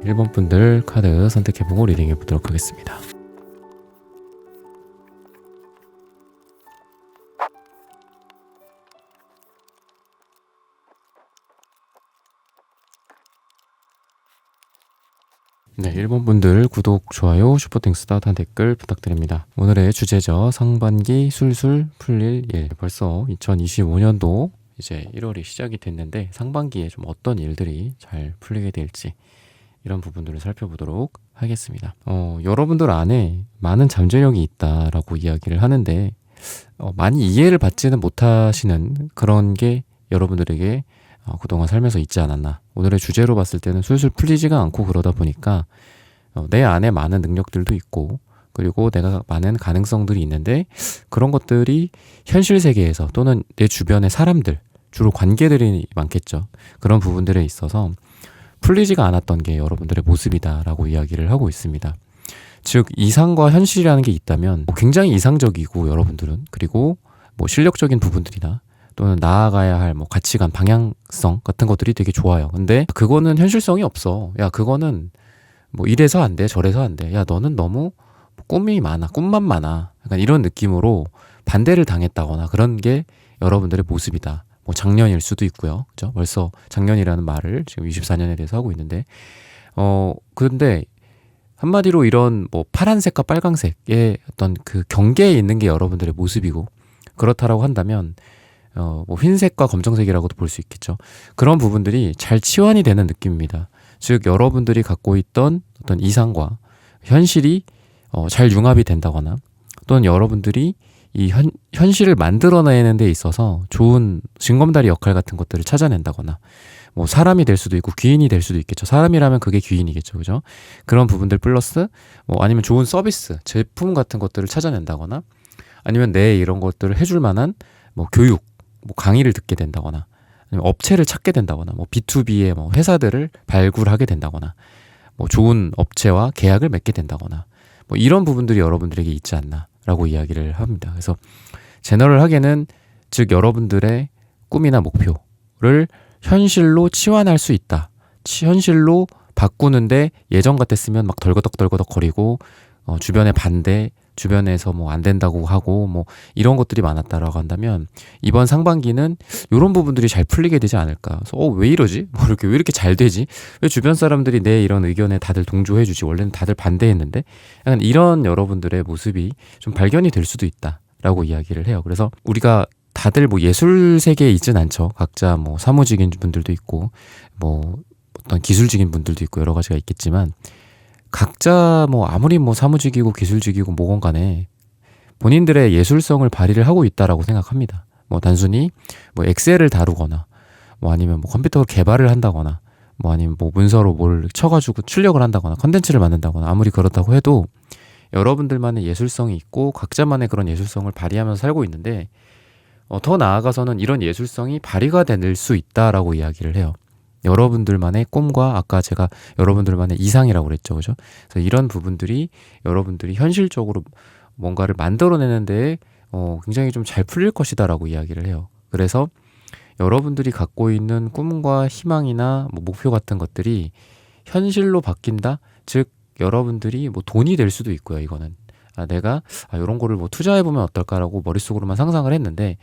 1번 분들 카드 선택해보고 리딩해보도록 하겠습니다. 네, 1번 분들 구독, 좋아요, 슈퍼땡스 따뜻한 댓글 부탁드립니다. 오늘의 주제죠. 상반기 술술 풀릴 일. 벌써 2025년도 이제 1월이 시작이 됐는데 상반기에 좀 어떤 일들이 잘 풀리게 될지 이런 부분들을 살펴보도록 하겠습니다. 여러분들 안에 많은 잠재력이 있다라고 이야기를 하는데 많이 이해를 받지는 못하시는 그런 게 여러분들에게 그동안 살면서 있지 않았나. 오늘의 주제로 봤을 때는 술술 풀리지가 않고 그러다 보니까 내 안에 많은 능력들도 있고 그리고 내가 많은 가능성들이 있는데 그런 것들이 현실 세계에서 또는 내 주변의 사람들, 주로 관계들이 많겠죠. 그런 부분들에 있어서 풀리지가 않았던 게 여러분들의 모습이다라고 이야기를 하고 있습니다. 즉 이상과 현실이라는 게 있다면 굉장히 이상적이고 여러분들은 그리고 실력적인 부분들이나 또는 나아가야 할 가치관, 방향성 같은 것들이 되게 좋아요. 근데 그거는 현실성이 없어. 야, 그거는 이래서 안 돼, 저래서 안 돼. 야, 너는 너무 꿈이 많아, 꿈만 많아. 약간 이런 느낌으로 반대를 당했다거나 그런 게 여러분들의 모습이다. 작년일 수도 있고요. 그죠? 벌써 작년이라는 말을 지금 24년에 대해서 하고 있는데, 그런데 한마디로 이런 파란색과 빨강색의 어떤 그 경계에 있는 게 여러분들의 모습이고, 그렇다라고 한다면, 흰색과 검정색이라고도 볼 수 있겠죠. 그런 부분들이 잘 치환이 되는 느낌입니다. 즉 여러분들이 갖고 있던 어떤 이상과 현실이 잘 융합이 된다거나 또는 여러분들이 이 현실을 만들어내는 데 있어서 좋은 징검다리 역할 같은 것들을 찾아낸다거나 사람이 될 수도 있고 귀인이 될 수도 있겠죠. 사람이라면 그게 귀인이겠죠. 그죠? 그런 부분들 플러스 아니면 좋은 서비스, 제품 같은 것들을 찾아낸다거나 아니면 내 이런 것들을 해줄 만한 교육, 강의를 듣게 된다거나 아니면 업체를 찾게 된다거나 B2B의 회사들을 발굴하게 된다거나 좋은 업체와 계약을 맺게 된다거나 이런 부분들이 여러분들에게 있지 않나라고 이야기를 합니다. 그래서 제너럴하게는 즉 여러분들의 꿈이나 목표를 현실로 치환할 수 있다. 현실로 바꾸는데 예전 같았으면 덜거덕 거리고 주변의 반대, 주변에서 안 된다고 하고 이런 것들이 많았다라고 한다면 이번 상반기는 이런 부분들이 잘 풀리게 되지 않을까. 그래서 왜 이러지? 왜 이렇게 잘 되지? 왜 주변 사람들이 내 이런 의견에 다들 동조해 주지? 원래는 다들 반대했는데 약간 이런 여러분들의 모습이 좀 발견이 될 수도 있다라고 이야기를 해요. 그래서 우리가 다들 예술 세계에 있진 않죠. 각자 사무직인 분들도 있고 어떤 기술직인 분들도 있고 여러 가지가 있겠지만 각자 아무리 사무직이고 기술직이고 뭐건 간에 본인들의 예술성을 발휘를 하고 있다라고 생각합니다. 단순히 엑셀을 다루거나 아니면 컴퓨터 개발을 한다거나 아니면 문서로 뭘 쳐가지고 출력을 한다거나 컨텐츠를 만든다거나 아무리 그렇다고 해도 여러분들만의 예술성이 있고 각자만의 그런 예술성을 발휘하면서 살고 있는데 더 나아가서는 이런 예술성이 발휘가 될 수 있다라고 이야기를 해요. 여러분들만의 꿈과 아까 제가 여러분들만의 이상이라고 그랬죠. 그죠? 그래서 이런 부분들이 여러분들이 현실적으로 뭔가를 만들어내는데 굉장히 좀 잘 풀릴 것이다라고 이야기를 해요. 그래서 여러분들이 갖고 있는 꿈과 희망이나 목표 같은 것들이 현실로 바뀐다? 즉 여러분들이 돈이 될 수도 있고요. 이거는 내가 이런 거를 투자해보면 어떨까라고 머릿속으로만 상상을 했는데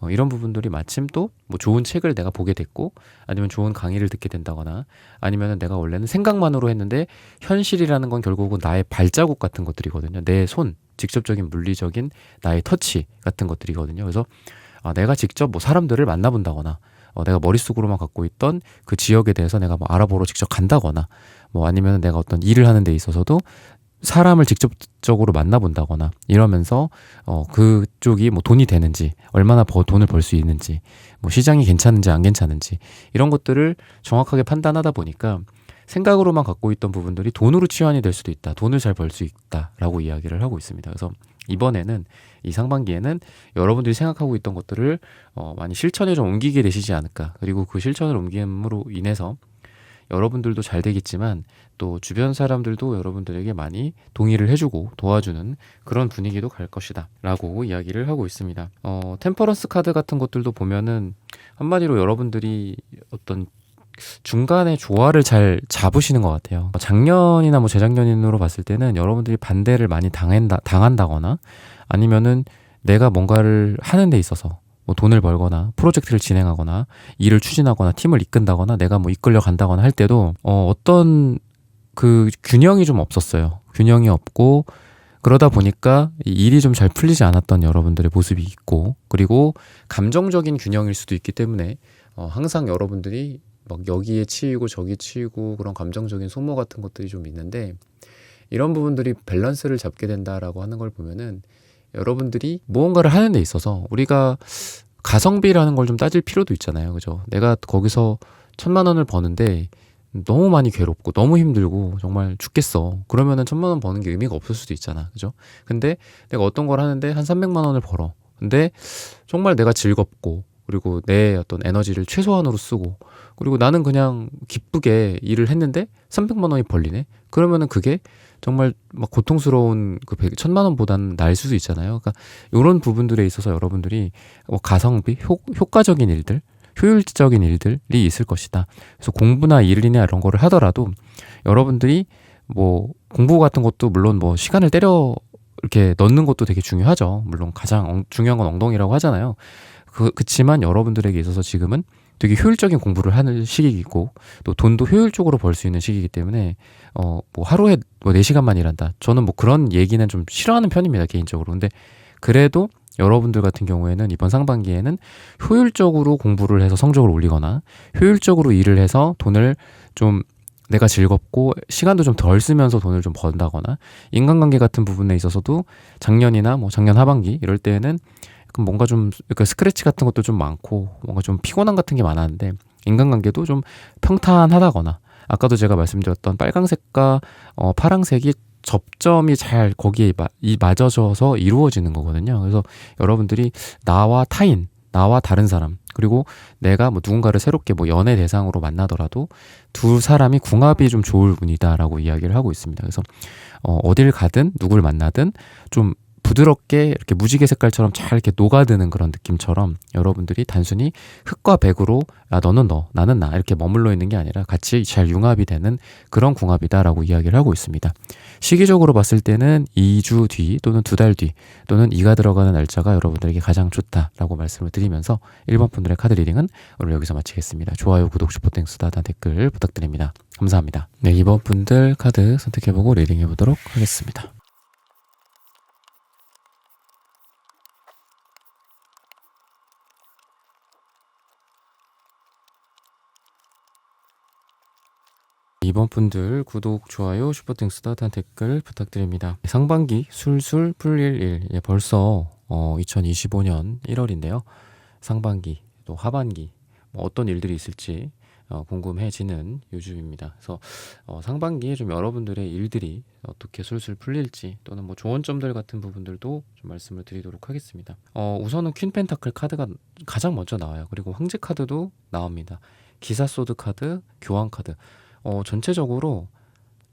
이런 부분들이 마침 또 좋은 책을 내가 보게 됐고 아니면 좋은 강의를 듣게 된다거나 아니면 내가 원래는 생각만으로 했는데 현실이라는 건 결국은 나의 발자국 같은 것들이거든요. 내 손, 직접적인 물리적인 나의 터치 같은 것들이거든요. 그래서 내가 직접 사람들을 만나본다거나 내가 머릿속으로만 갖고 있던 그 지역에 대해서 내가 알아보러 직접 간다거나 아니면 내가 어떤 일을 하는 데 있어서도 사람을 직접적으로 만나본다거나 이러면서 그쪽이 돈이 되는지 얼마나 돈을 벌 수 있는지 시장이 괜찮은지 안 괜찮은지 이런 것들을 정확하게 판단하다 보니까 생각으로만 갖고 있던 부분들이 돈으로 치환이 될 수도 있다. 돈을 잘 벌 수 있다라고 이야기를 하고 있습니다. 그래서 이번에는 이 상반기에는 여러분들이 생각하고 있던 것들을 많이 실천에 좀 옮기게 되시지 않을까. 그리고 그 실천을 옮김으로 인해서 여러분들도 잘 되겠지만 또 주변 사람들도 여러분들에게 많이 동의를 해주고 도와주는 그런 분위기도 갈 것이다 라고 이야기를 하고 있습니다. 템퍼런스 카드 같은 것들도 보면은 한마디로 여러분들이 어떤 중간에 조화를 잘 잡으시는 것 같아요. 작년이나 뭐 재작년으로 봤을 때는 여러분들이 반대를 많이 당한다거나 아니면은 내가 뭔가를 하는 데 있어서 뭐 돈을 벌거나 프로젝트를 진행하거나 일을 추진하거나 팀을 이끈다거나 내가 뭐 이끌려 간다거나 할 때도 어떤 그 균형이 좀 없었어요. 균형이 없고 그러다 보니까 이 일이 좀 잘 풀리지 않았던 여러분들의 모습이 있고, 그리고 감정적인 균형일 수도 있기 때문에 항상 여러분들이 막 여기에 치이고 저기 치이고 그런 감정적인 소모 같은 것들이 좀 있는데, 이런 부분들이 밸런스를 잡게 된다라고 하는 걸 보면은 여러분들이 무언가를 하는 데 있어서 우리가 가성비라는 걸 좀 따질 필요도 있잖아요. 그죠? 내가 거기서 1,000,000원을 버는데 너무 많이 괴롭고 너무 힘들고 정말 죽겠어. 그러면은 1,000,000원 버는 게 의미가 없을 수도 있잖아. 그죠? 근데 내가 어떤 걸 하는데 한 300만 원을 벌어. 근데 정말 내가 즐겁고, 그리고 내 어떤 에너지를 최소한으로 쓰고, 그리고 나는 그냥 기쁘게 일을 했는데 300만 원이 벌리네? 그러면은 그게 정말 막 고통스러운 그 1,000만 원보다는 나을 수도 있잖아요. 그러니까 이런 부분들에 있어서 여러분들이 가성비, 효과적인 일들, 효율적인 일들이 있을 것이다. 그래서 공부나 일이나 이런 거를 하더라도 여러분들이 뭐 공부 같은 것도 물론 뭐 시간을 때려 이렇게 넣는 것도 되게 중요하죠. 물론 가장 중요한 건 엉덩이라고 하잖아요. 그치만 여러분들에게 있어서 지금은 되게 효율적인 공부를 하는 시기이고, 또 돈도 효율적으로 벌 수 있는 시기이기 때문에 뭐 하루에 뭐 4시간만 일한다. 저는 뭐 그런 얘기는 좀 싫어하는 편입니다, 개인적으로. 근데 그래도 여러분들 같은 경우에는 이번 상반기에는 효율적으로 공부를 해서 성적을 올리거나 효율적으로 일을 해서 돈을 좀 내가 즐겁고 시간도 좀 덜 쓰면서 돈을 좀 번다거나, 인간관계 같은 부분에 있어서도 작년이나 뭐 작년 하반기 이럴 때에는 뭔가 좀 스크래치 같은 것도 좀 많고 뭔가 좀 피곤함 같은 게 많았는데, 인간관계도 좀 평탄하다거나, 아까도 제가 말씀드렸던 빨강색과 파랑색이 접점이 잘 거기에 맞아져서 이루어지는 거거든요. 그래서 여러분들이 나와 타인, 나와 다른 사람, 그리고 내가 뭐 누군가를 새롭게 뭐 연애 대상으로 만나더라도 두 사람이 궁합이 좀 좋을 운이다라고 이야기를 하고 있습니다. 그래서 어딜 가든 누굴 만나든 좀 부드럽게 이렇게 무지개 색깔처럼 잘 이렇게 녹아드는 그런 느낌처럼, 여러분들이 단순히 흙과 백으로 야 너는 너 나는 나 이렇게 머물러 있는 게 아니라 같이 잘 융합이 되는 그런 궁합이다라고 이야기를 하고 있습니다. 시기적으로 봤을 때는 2주 뒤 또는 2달 뒤 또는 이가 들어가는 날짜가 여러분들에게 가장 좋다라고 말씀을 드리면서 1번 분들의 카드 리딩은 오늘 여기서 마치겠습니다. 좋아요, 구독, 슈퍼땡스, 댓글 부탁드립니다. 감사합니다. 네, 2번 분들 카드 선택해보고 리딩해보도록 하겠습니다. 2번 분들 구독, 좋아요, 슈퍼땡스, 댓글 부탁드립니다. 상반기 술술 풀릴 일, 벌써 2025년 1월인데요. 상반기 또 하반기 어떤 일들이 있을지 궁금해지는 요즘입니다. 그래서 상반기에 좀 여러분들의 일들이 어떻게 술술 풀릴지, 또는 뭐 조언점들 같은 부분들도 좀 말씀을 드리도록 하겠습니다. 우선은 퀸 펜타클 카드가 가장 먼저 나와요. 그리고 황제 카드도 나옵니다. 기사 소드 카드, 교황 카드. 전체적으로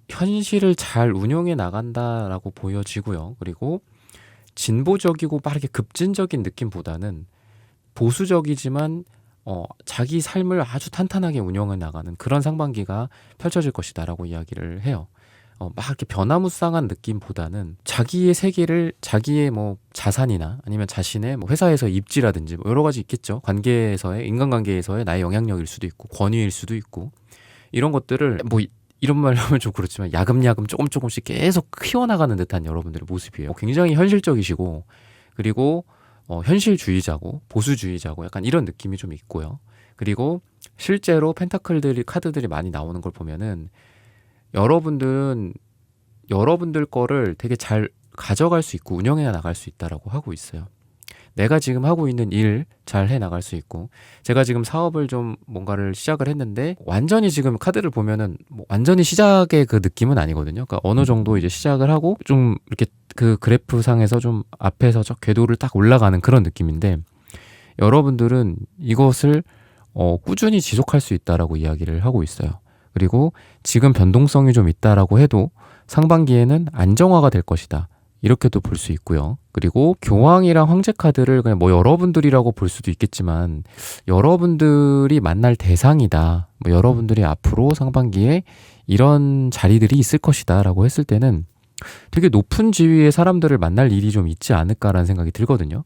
현실을 잘 운용해 나간다라고 보여지고요. 그리고 진보적이고 빠르게 급진적인 느낌보다는 보수적이지만 자기 삶을 아주 탄탄하게 운영해 나가는 그런 상반기가 펼쳐질 것이다라고 이야기를 해요. 막 이렇게 변화무쌍한 느낌보다는 자기의 세계를, 자기의 뭐 자산이나 아니면 자신의 뭐 회사에서 입지라든지 뭐 여러 가지 있겠죠. 관계에서의, 인간관계에서의 나의 영향력일 수도 있고 권위일 수도 있고, 이런 것들을 뭐 이런 말 하면 좀 그렇지만 야금야금 조금씩 계속 키워나가는 듯한 여러분들의 모습이에요. 굉장히 현실적이시고, 그리고 현실주의자고 보수주의자고 약간 이런 느낌이 좀 있고요. 그리고 실제로 카드들이 많이 나오는 걸 보면은 여러분들 거를 되게 잘 가져갈 수 있고 운영해 나갈 수 있다라고 하고 있어요. 내가 지금 하고 있는 일 잘 해 나갈 수 있고, 제가 지금 사업을 좀 뭔가를 시작을 했는데 완전히 지금 카드를 보면은 뭐 완전히 시작의 그 느낌은 아니거든요. 그러니까 어느 정도 이제 시작을 하고 좀 이렇게 그 그래프 상에서 좀 앞에서 저 궤도를 딱 올라가는 그런 느낌인데, 여러분들은 이것을 꾸준히 지속할 수 있다라고 이야기를 하고 있어요. 그리고 지금 변동성이 좀 있다라고 해도 상반기에는 안정화가 될 것이다. 이렇게도 볼 수 있고요. 그리고 교황이랑 황제 카드를 그냥 뭐 여러분들이라고 볼 수도 있겠지만 여러분들이 만날 대상이다. 뭐 여러분들이 앞으로 상반기에 이런 자리들이 있을 것이다 라고 했을 때는 되게 높은 지위의 사람들을 만날 일이 좀 있지 않을까라는 생각이 들거든요.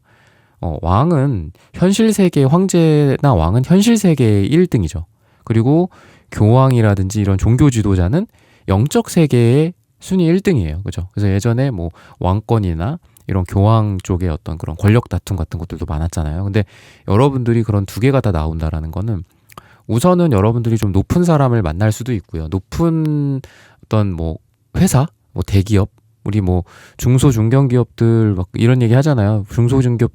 왕은 현실 세계의 황제나 왕은 현실 세계의 1등이죠. 그리고 교황이라든지 이런 종교 지도자는 영적 세계의 순위 1등이에요. 그죠? 그래서 예전에 뭐 왕권이나 이런 교황 쪽의 어떤 그런 권력 다툼 같은 것들도 많았잖아요. 근데 여러분들이 그런 두 개가 다 나온다라는 거는 우선은 여러분들이 좀 높은 사람을 만날 수도 있고요. 높은 어떤 뭐 회사, 뭐 대기업, 우리 뭐 중소 중견 기업들 막 이런 얘기 하잖아요. 중소 중견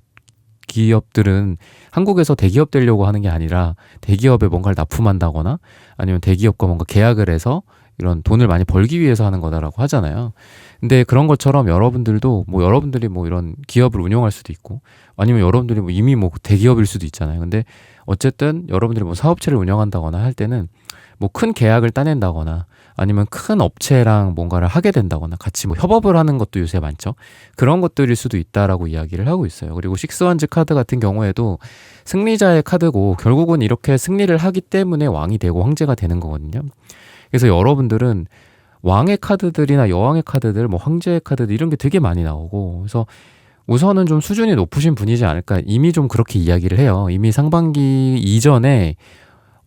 기업들은 한국에서 대기업 되려고 하는 게 아니라 대기업에 뭔가를 납품한다거나 아니면 대기업과 뭔가 계약을 해서 이런 돈을 많이 벌기 위해서 하는 거다라고 하잖아요. 근데 그런 것처럼 여러분들도 뭐 여러분들이 뭐 이런 기업을 운영할 수도 있고 아니면 여러분들이 뭐 이미 뭐 대기업일 수도 있잖아요. 근데 어쨌든 여러분들이 뭐 사업체를 운영한다거나 할 때는 뭐 큰 계약을 따낸다거나 아니면 큰 업체랑 뭔가를 하게 된다거나 같이 뭐 협업을 하는 것도 요새 많죠. 그런 것들일 수도 있다라고 이야기를 하고 있어요. 그리고 식스완즈 카드 같은 경우에도 승리자의 카드고 결국은 이렇게 승리를 하기 때문에 왕이 되고 황제가 되는 거거든요. 그래서 여러분들은 왕의 카드들이나 여왕의 카드들, 뭐 황제의 카드들 이런 게 되게 많이 나오고 그래서 우선은 좀 수준이 높으신 분이지 않을까 이미 좀 그렇게 이야기를 해요. 이미 상반기 이전에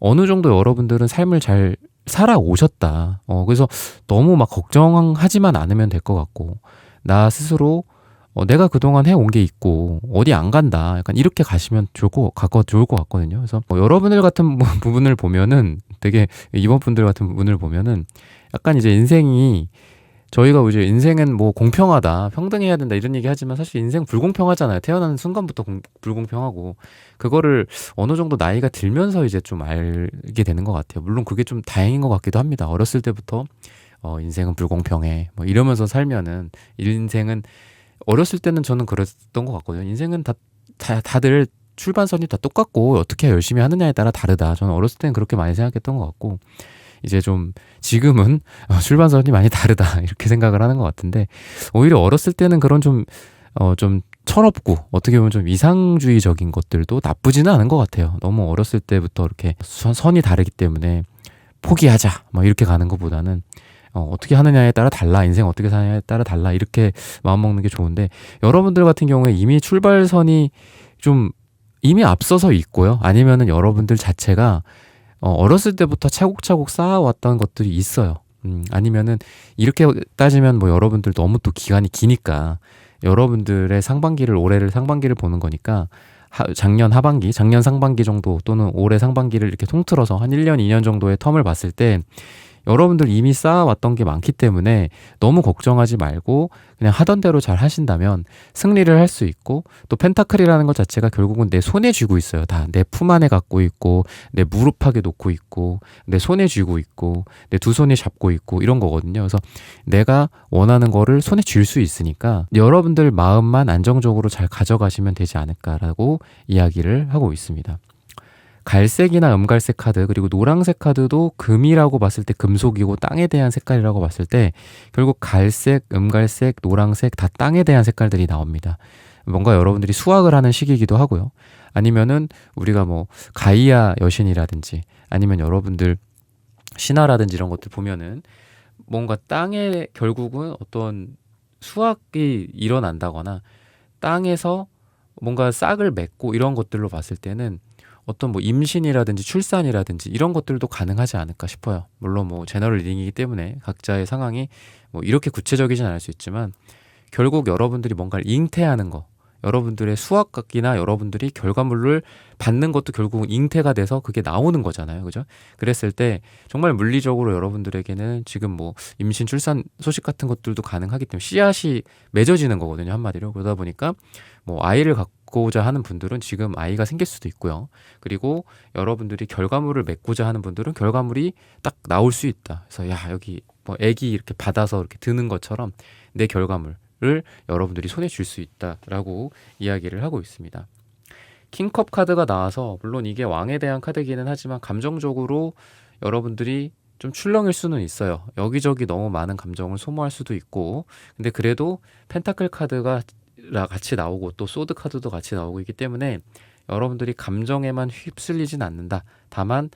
어느 정도 여러분들은 삶을 잘 살아오셨다. 그래서 너무 막 걱정하지만 않으면 될 것 같고 나 스스로 내가 그동안 해온 게 있고 어디 안 간다. 약간 이렇게 가시면 좋을 것 같거든요. 그래서 뭐 여러분들 같은 부분을 보면은 되게 이번 분들 같은 부분을 보면은 약간 이제 인생이 저희가 이제 인생은 뭐 공평하다, 평등해야 된다 이런 얘기 하지만 사실 인생 불공평하잖아요. 태어나는 순간부터 불공평하고 그거를 어느 정도 나이가 들면서 이제 좀 알게 되는 것 같아요. 물론 그게 좀 다행인 것 같기도 합니다. 어렸을 때부터 인생은 불공평해 뭐 이러면서 살면은 인생은 어렸을 때는 저는 그랬던 것 같거든요. 인생은 다들 출발선이 다 똑같고 어떻게 열심히 하느냐에 따라 다르다. 저는 어렸을 때는 그렇게 많이 생각했던 것 같고 이제 좀 지금은 출발선이 많이 다르다 이렇게 생각을 하는 것 같은데 오히려 어렸을 때는 그런 좀 철없고 어떻게 보면 좀 이상주의적인 것들도 나쁘지는 않은 것 같아요. 너무 어렸을 때부터 이렇게 선이 다르기 때문에 포기하자 막 이렇게 가는 것보다는 어떻게 하느냐에 따라 달라 인생 어떻게 사느냐에 따라 달라 이렇게 마음먹는 게 좋은데 여러분들 같은 경우에 이미 출발선이 좀 이미 앞서서 있고요. 아니면은 여러분들 자체가 어렸을 때부터 차곡차곡 쌓아왔던 것들이 있어요. 아니면은 이렇게 따지면 뭐 여러분들 너무 또 기간이 기니까 여러분들의 올해를 상반기를 보는 거니까 작년 하반기, 작년 상반기 정도 또는 올해 상반기를 이렇게 통틀어서 한 1년, 2년 정도의 텀을 봤을 때 여러분들 이미 쌓아왔던 게 많기 때문에 너무 걱정하지 말고 그냥 하던 대로 잘 하신다면 승리를 할 수 있고 또 펜타클이라는 것 자체가 결국은 내 손에 쥐고 있어요. 다 내 품 안에 갖고 있고 내 무릎팍에 놓고 있고 내 손에 쥐고 있고 내 두 손이 잡고 있고 이런 거거든요. 그래서 내가 원하는 거를 손에 쥘 수 있으니까 여러분들 마음만 안정적으로 잘 가져가시면 되지 않을까라고 이야기를 하고 있습니다. 갈색이나 음갈색 카드 그리고 노란색 카드도 금이라고 봤을 때 금속이고 땅에 대한 색깔이라고 봤을 때 결국 갈색, 음갈색, 노란색 다 땅에 대한 색깔들이 나옵니다. 뭔가 여러분들이 수확을 하는 시기이기도 하고요. 아니면은 우리가 뭐 가이아 여신이라든지 아니면 여러분들 신화라든지 이런 것들 보면은 뭔가 땅에 결국은 어떤 수확이 일어난다거나 땅에서 뭔가 싹을 맺고 이런 것들로 봤을 때는 어떤 뭐 임신이라든지 출산이라든지 이런 것들도 가능하지 않을까 싶어요. 물론 뭐 제너럴 리딩이기 때문에 각자의 상황이 뭐 이렇게 구체적이진 않을 수 있지만 결국 여러분들이 뭔가를 잉태하는 거 여러분들의 수학이나 여러분들이 결과물을 받는 것도 결국 잉태가 돼서 그게 나오는 거잖아요. 그죠? 그랬을 때 정말 물리적으로 여러분들에게는 지금 뭐 임신 출산 소식 같은 것들도 가능하기 때문에 씨앗이 맺어지는 거거든요. 한마디로. 그러다 보니까 뭐 아이를 갖고자 하는 분들은 지금 아이가 생길 수도 있고요. 그리고 여러분들이 결과물을 맺고자 하는 분들은 결과물이 딱 나올 수 있다. 그래서 야, 여기 뭐 애기 이렇게 받아서 이렇게 드는 것처럼 내 결과물 를 여러분들이 손에 쥘 수 있다라고 이야기를 하고 있습니다. 킹컵 카드가 나와서 물론 이게 왕에 대한 카드기는 하지만 감정적으로 여러분들이 좀 출렁일 수는 있어요. 여기저기 너무 많은 감정을 소모할 수도 있고, 근데 그래도 펜타클 카드가 같이 나오고 또 소드 카드도 같이 나오고 있기 때문에 여러분들이 감정에만 휩쓸리진 않는다. 다만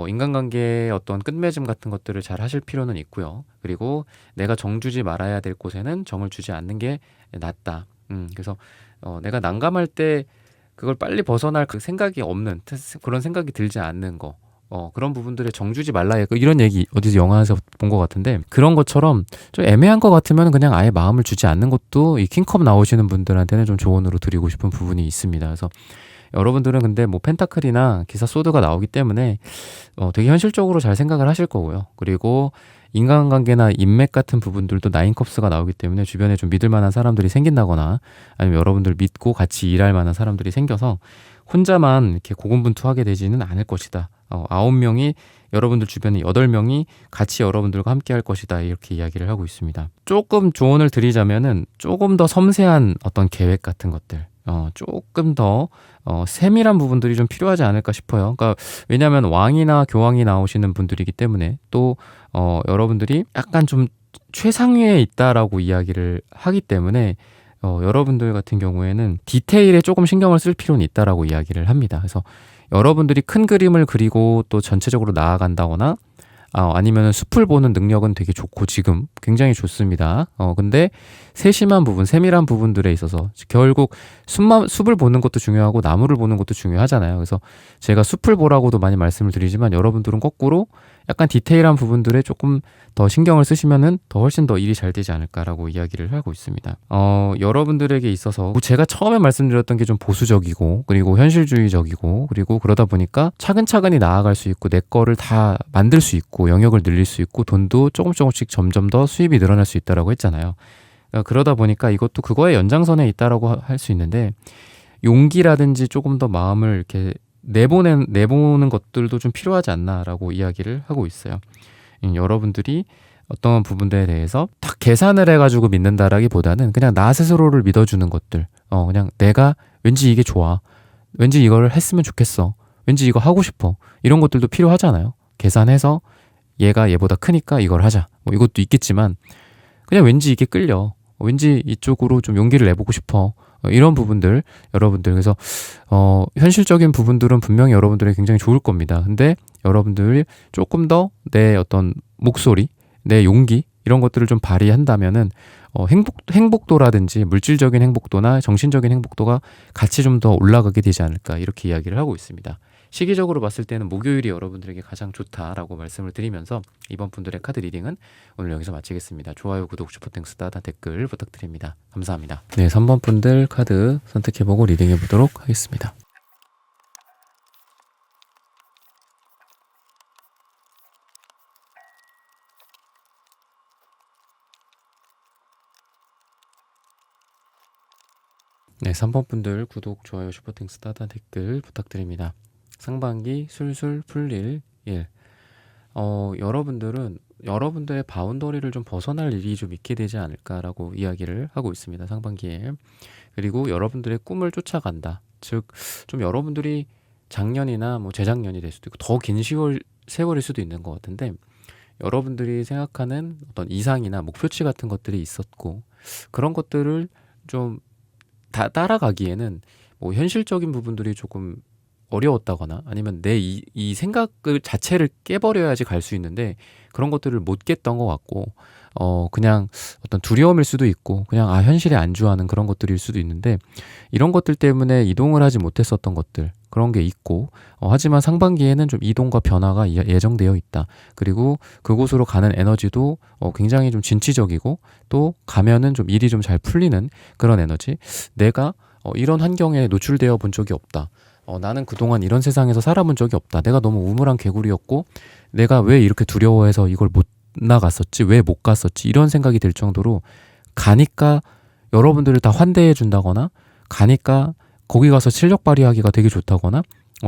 인간관계의 어떤 끝맺음 같은 것들을 잘 하실 필요는 있고요. 그리고 내가 정 주지 말아야 될 곳에는 정을 주지 않는 게 낫다. 그래서 내가 난감할 때 그걸 빨리 벗어날 그 생각이 없는, 그런 생각이 들지 않는 거, 그런 부분들에 정주지 말라, 이런 얘기 어디서 영화에서 본 것 같은데, 그런 것처럼 좀 애매한 것 같으면 그냥 아예 마음을 주지 않는 것도 이 킹컵 나오시는 분들한테는 좀 조언으로 드리고 싶은 부분이 있습니다. 그래서 여러분들은 근데 뭐 펜타클이나 기사 소드가 나오기 때문에 되게 현실적으로 잘 생각을 하실 거고요. 그리고 인간관계나 인맥 같은 부분들도 나인컵스가 나오기 때문에 주변에 좀 믿을 만한 사람들이 생긴다거나, 아니면 여러분들 믿고 같이 일할 만한 사람들이 생겨서 혼자만 이렇게 고군분투하게 되지는 않을 것이다. 9명이 여러분들 주변에 8명이 같이 여러분들과 함께 할 것이다. 이렇게 이야기를 하고 있습니다. 조금 조언을 드리자면은 조금 더 섬세한 어떤 계획 같은 것들, 조금 더 세밀한 부분들이 좀 필요하지 않을까 싶어요. 그러니까 왜냐하면 왕이나 교황이 나오시는 분들이기 때문에, 또 여러분들이 약간 좀 최상위에 있다라고 이야기를 하기 때문에 여러분들 같은 경우에는 디테일에 조금 신경을 쓸 필요는 있다라고 이야기를 합니다. 그래서 여러분들이 큰 그림을 그리고 또 전체적으로 나아간다거나, 아니면 숲을 보는 능력은 되게 좋고 지금 굉장히 좋습니다. 근데 세심한 부분, 세밀한 부분들에 있어서 결국 숲을 보는 것도 중요하고 나무를 보는 것도 중요하잖아요. 그래서 제가 숲을 보라고도 많이 말씀을 드리지만, 여러분들은 거꾸로 약간 디테일한 부분들에 조금 더 신경을 쓰시면은 더 훨씬 더 일이 잘 되지 않을까라고 이야기를 하고 있습니다. 여러분들에게 있어서 제가 처음에 말씀드렸던 게 좀 보수적이고, 그리고 현실주의적이고, 그리고 그러다 보니까 차근차근히 나아갈 수 있고, 내 거를 다 만들 수 있고, 영역을 늘릴 수 있고, 돈도 조금씩 점점 더 수입이 늘어날 수 있다라고 했잖아요. 그러다 보니까 이것도 그거의 연장선에 있다라고 할 수 있는데, 용기라든지 조금 더 마음을 이렇게 내보는 것들도 좀 필요하지 않나라고 이야기를 하고 있어요. 여러분들이 어떤 부분들에 대해서 딱 계산을 해가지고 믿는다라기보다는 그냥 나 스스로를 믿어주는 것들, 그냥 내가 왠지 이게 좋아, 왠지 이걸 했으면 좋겠어, 왠지 이거 하고 싶어, 이런 것들도 필요하잖아요. 계산해서 얘가 얘보다 크니까 이걸 하자, 뭐 이것도 있겠지만, 그냥 왠지 이게 끌려, 왠지 이쪽으로 좀 용기를 내보고 싶어, 이런 부분들, 여러분들, 그래서 현실적인 부분들은 분명히 여러분들이 굉장히 좋을 겁니다. 근데 여러분들이 조금 더 내 어떤 목소리, 내 용기, 이런 것들을 좀 발휘한다면은 행복도라든지 물질적인 행복도나 정신적인 행복도가 같이 좀 더 올라가게 되지 않을까, 이렇게 이야기를 하고 있습니다. 시기적으로 봤을 때는 목요일이 여러분들에게 가장 좋다라고 말씀을 드리면서, 이번 분들의 카드 리딩은 오늘 여기서 마치겠습니다. 좋아요, 구독, 슈퍼땡스, 따다 댓글 부탁드립니다. 감사합니다. 네, 3번 분들 카드 선택해보고 리딩해보도록 하겠습니다. 네, 3번 분들 구독, 좋아요, 슈퍼땡스, 따다 댓글 부탁드립니다. 상반기 술술 풀릴 일. 여러분들은 여러분들의 바운더리를 좀 벗어날 일이 좀 있게 되지 않을까라고 이야기를 하고 있습니다. 상반기에. 그리고 여러분들의 꿈을 쫓아간다. 즉, 좀 여러분들이 작년이나 뭐 재작년이 될 수도 있고 더 긴 세월일 수도 있는 것 같은데, 여러분들이 생각하는 어떤 이상이나 목표치 같은 것들이 있었고, 그런 것들을 좀 따라가기에는 뭐 현실적인 부분들이 조금 어려웠다거나, 아니면 내 이 생각을 자체를 깨버려야지 갈 수 있는데 그런 것들을 못 깼던 것 같고, 그냥 어떤 두려움일 수도 있고, 그냥 현실에 안주하는 그런 것들일 수도 있는데, 이런 것들 때문에 이동을 하지 못했었던 것들, 그런 게 있고, 하지만 상반기에는 좀 이동과 변화가 예정되어 있다. 그리고 그곳으로 가는 에너지도 굉장히 좀 진취적이고, 또 가면은 좀 일이 좀 잘 풀리는 그런 에너지. 내가 이런 환경에 노출되어 본 적이 없다. 나는 그동안 이런 세상에서 살아본 적이 없다. 내가 너무 우물한 개구리였고, 내가 왜 이렇게 두려워해서 이걸 못 나갔었지? 왜 못 갔었지? 이런 생각이 들 정도로, 가니까 여러분들을 다 환대해 준다거나, 가니까 거기 가서 실력 발휘하기가 되게 좋다거나,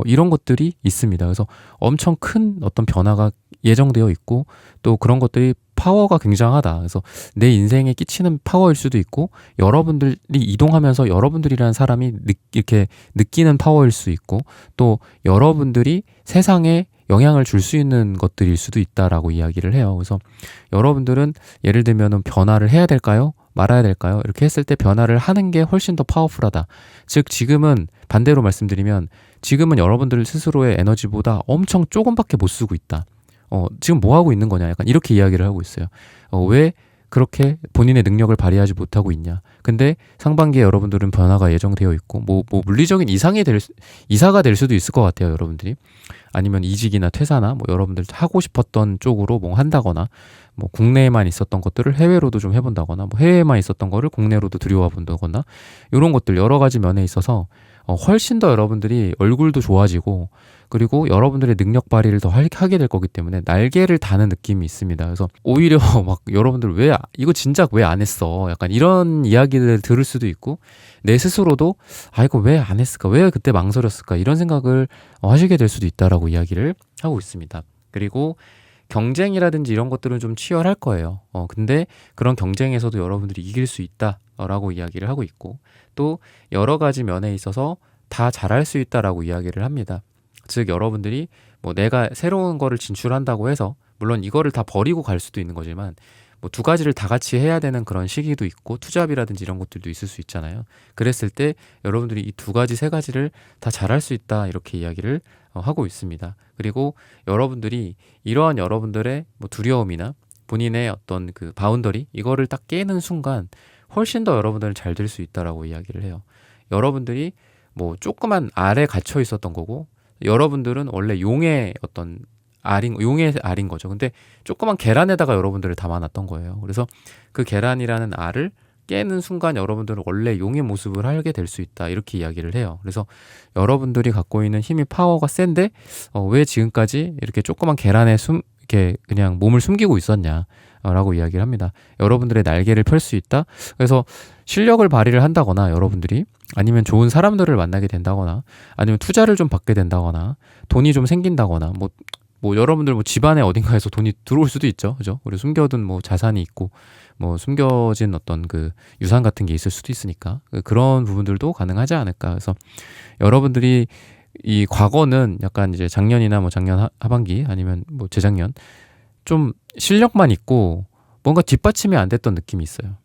이런 것들이 있습니다. 그래서 엄청 큰 어떤 변화가 예정되어 있고, 또 그런 것들이 파워가 굉장하다. 그래서 내 인생에 끼치는 파워일 수도 있고, 여러분들이 이동하면서 여러분들이라는 사람이 이렇게 느끼는 파워일 수 있고, 또 여러분들이 세상에 영향을 줄 수 있는 것들일 수도 있다라고 이야기를 해요. 그래서 여러분들은 예를 들면은 변화를 해야 될까요? 말아야 될까요? 이렇게 했을 때 변화를 하는 게 훨씬 더 파워풀하다. 즉 지금은 반대로 말씀드리면 지금은 여러분들 스스로의 에너지보다 엄청 조금밖에 못 쓰고 있다. 지금 뭐 하고 있는 거냐? 약간 이렇게 이야기를 하고 있어요. 왜 그렇게 본인의 능력을 발휘하지 못하고 있냐? 근데 상반기에 여러분들은 변화가 예정되어 있고 뭐 물리적인 이사가 될 수도 있을 것 같아요, 여러분들이. 아니면 이직이나 퇴사나 뭐 여러분들 하고 싶었던 쪽으로 뭐 한다거나 뭐 국내에만 있었던 것들을 해외로도 좀 해본다거나 뭐 해외에만 있었던 거를 국내로도 들여와 본다거나 이런 것들 여러 가지 면에 있어서 훨씬 더 여러분들이 얼굴도 좋아지고 그리고 여러분들의 능력 발휘를 더 하게 될 거기 때문에 날개를 다는 느낌이 있습니다. 그래서 오히려 막 여러분들 이거 진작 왜 안 했어? 약간 이런 이야기를 들을 수도 있고 내 스스로도 이거 왜 안 했을까? 왜 그때 망설였을까? 이런 생각을 하시게 될 수도 있다라고 이야기를 하고 있습니다. 그리고 경쟁이라든지 이런 것들은 좀 치열할 거예요. 근데 그런 경쟁에서도 여러분들이 이길 수 있다라고 이야기를 하고 있고 또 여러 가지 면에 있어서 다 잘할 수 있다라고 이야기를 합니다. 즉 여러분들이 뭐 내가 새로운 거를 진출한다고 해서 물론 이거를 다 버리고 갈 수도 있는 거지만 뭐 두 가지를 다 같이 해야 되는 그런 시기도 있고 투잡이라든지 이런 것들도 있을 수 있잖아요. 그랬을 때 여러분들이 이 두 가지 세 가지를 다 잘할 수 있다 이렇게 이야기를 하고 있습니다. 그리고 여러분들이 이러한 여러분들의 뭐 두려움이나 본인의 어떤 그 바운더리 이거를 딱 깨는 순간 훨씬 더 여러분들은 잘 될 수 있다라고 이야기를 해요. 여러분들이 뭐 조그만 알에 갇혀 있었던 거고 여러분들은 원래 용의 알인 거죠. 근데 조그만 계란에다가 여러분들을 담아놨던 거예요. 그래서 그 계란이라는 알을 깨는 순간 여러분들은 원래 용의 모습을 하게 될 수 있다. 이렇게 이야기를 해요. 그래서 여러분들이 갖고 있는 힘이 파워가 센데 왜 지금까지 이렇게 조그만 계란에 이렇게 그냥 몸을 숨기고 있었냐. 라고 이야기를 합니다. 여러분들의 날개를 펼 수 있다. 그래서 실력을 발휘를 한다거나 여러분들이 아니면 좋은 사람들을 만나게 된다거나 아니면 투자를 좀 받게 된다거나 돈이 좀 생긴다거나 뭐 여러분들 뭐 집안에 어딘가에서 돈이 들어올 수도 있죠. 그죠? 우리 숨겨둔 뭐 자산이 있고 뭐 숨겨진 어떤 그 유산 같은 게 있을 수도 있으니까 그런 부분들도 가능하지 않을까. 그래서 여러분들이 이 과거는 약간 이제 작년이나 뭐 작년 하반기 아니면 뭐 재작년 좀 실력만 있고 뭔가 뒷받침이 안 됐던 느낌이 있어요.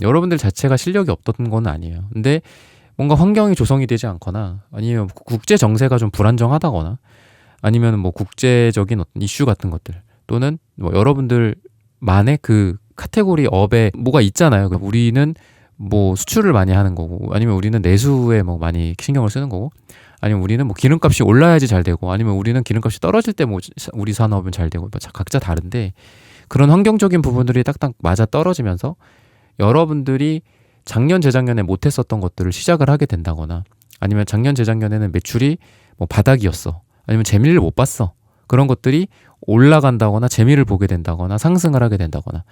여러분들 자체가 실력이 없던 건 아니에요. 근데 뭔가 환경이 조성이 되지 않거나 아니면 국제 정세가 좀 불안정하다거나 아니면 뭐 국제적인 어떤 이슈 같은 것들 또는 뭐 여러분들만의 그 카테고리 업에 뭐가 있잖아요. 우리는 뭐 수출을 많이 하는 거고 아니면 우리는 내수에 뭐 많이 신경을 쓰는 거고 아니면 우리는 뭐 기름값이 올라야지 잘 되고 아니면 우리는 기름값이 떨어질 때 뭐 우리 산업은 잘 되고 각자 다른데 그런 환경적인 부분들이 딱딱 맞아 떨어지면서 여러분들이 작년 재작년에 못했었던 것들을 시작을 하게 된다거나 아니면 작년 재작년에는 매출이 뭐 바닥이었어 아니면 재미를 못 봤어 그런 것들이 올라간다거나 재미를 보게 된다거나 상승을 하게 된다거나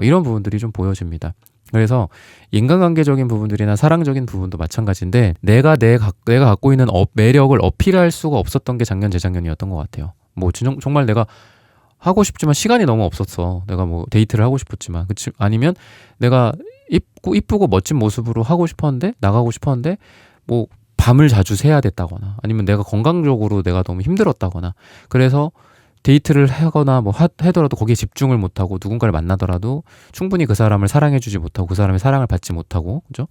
이런 부분들이 좀 보여집니다. 그래서 인간관계적인 부분들이나 사랑적인 부분도 마찬가지인데 내가 갖고 있는 매력을 어필할 수가 없었던 게 작년 재작년이었던 것 같아요. 뭐 정말 내가 하고 싶지만 시간이 너무 없었어. 내가 뭐 데이트를 하고 싶었지만 그치 아니면 내가 이쁘고 멋진 모습으로 나가고 싶었는데 뭐 밤을 자주 새야 됐다거나 아니면 내가 건강적으로 내가 너무 힘들었다거나 그래서 데이트를 하거나 뭐 하더라도 거기에 집중을 못하고 누군가를 만나더라도 충분히 그 사람을 사랑해주지 못하고 그 사람의 사랑을 받지 못하고 그죠?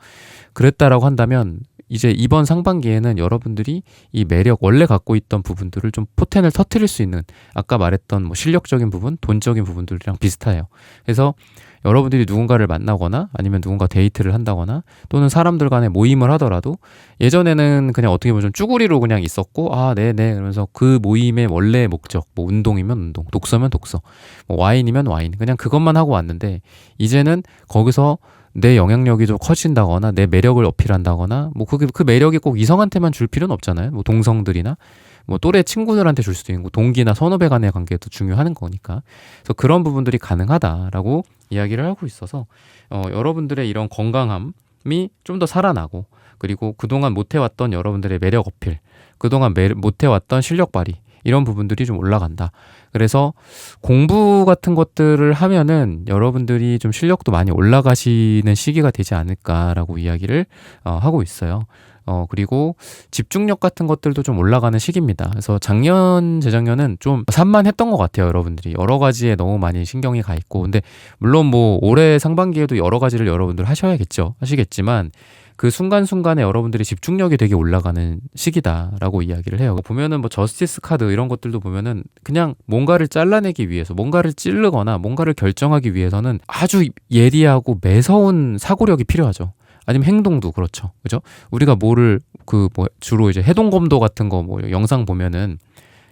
그랬다라고 한다면 이제 이번 상반기에는 여러분들이 이 매력 원래 갖고 있던 부분들을 좀 포텐을 터트릴 수 있는 아까 말했던 뭐 실력적인 부분, 돈적인 부분들이랑 비슷해요. 그래서 여러분들이 누군가를 만나거나 아니면 누군가 데이트를 한다거나 또는 사람들 간에 모임을 하더라도 예전에는 그냥 어떻게 보면 좀 쭈구리로 그냥 있었고 네네 그러면서 그 모임의 원래 목적 뭐 운동이면 운동, 독서면 독서, 뭐 와인이면 와인 그냥 그것만 하고 왔는데 이제는 거기서 내 영향력이 좀 커진다거나 내 매력을 어필한다거나 뭐 그 매력이 꼭 이성한테만 줄 필요는 없잖아요. 뭐 동성들이나 뭐 또래 친구들한테 줄 수도 있고 동기나 선후배 간의 관계도 중요한 거니까. 그래서 그런 부분들이 가능하다라고 이야기를 하고 있어서 여러분들의 이런 건강함이 좀 더 살아나고 그리고 그동안 못해왔던 여러분들의 매력 어필, 그동안 못해왔던 실력 발휘 이런 부분들이 좀 올라간다. 그래서 공부 같은 것들을 하면은 여러분들이 좀 실력도 많이 올라가시는 시기가 되지 않을까라고 이야기를 하고 있어요. 그리고 집중력 같은 것들도 좀 올라가는 시기입니다. 그래서 작년, 재작년은 좀 산만했던 것 같아요. 여러분들이 여러 가지에 너무 많이 신경이 가 있고. 근데 물론 뭐 올해 상반기에도 여러 가지를 여러분들 하시겠지만 그 순간순간에 여러분들이 집중력이 되게 올라가는 시기다라고 이야기를 해요. 보면은 뭐 저스티스 카드 이런 것들도 보면은 그냥 뭔가를 잘라내기 위해서, 뭔가를 찌르거나 뭔가를 결정하기 위해서는 아주 예리하고 매서운 사고력이 필요하죠. 아니면 행동도 그렇죠. 그죠? 우리가 주로 이제 해동검도 같은 거 뭐 영상 보면은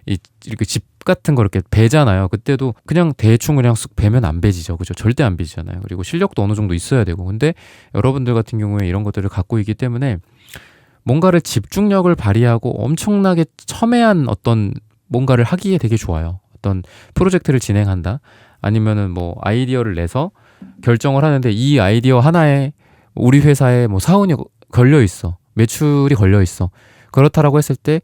이렇게 집 같은 거 이렇게 베잖아요. 그때도 그냥 대충 그냥 쑥 베면 안 베지죠. 그죠? 절대 안 베지잖아요. 그리고 실력도 어느 정도 있어야 되고. 근데 여러분들 같은 경우에 이런 것들을 갖고 있기 때문에 뭔가를 집중력을 발휘하고 엄청나게 첨예한 어떤 뭔가를 하기에 되게 좋아요. 어떤 프로젝트를 진행한다. 아니면은 뭐 아이디어를 내서 결정을 하는데 이 아이디어 하나에 우리 회사에 뭐 사원이 걸려 있어. 매출이 걸려 있어. 그렇다라고 했을 때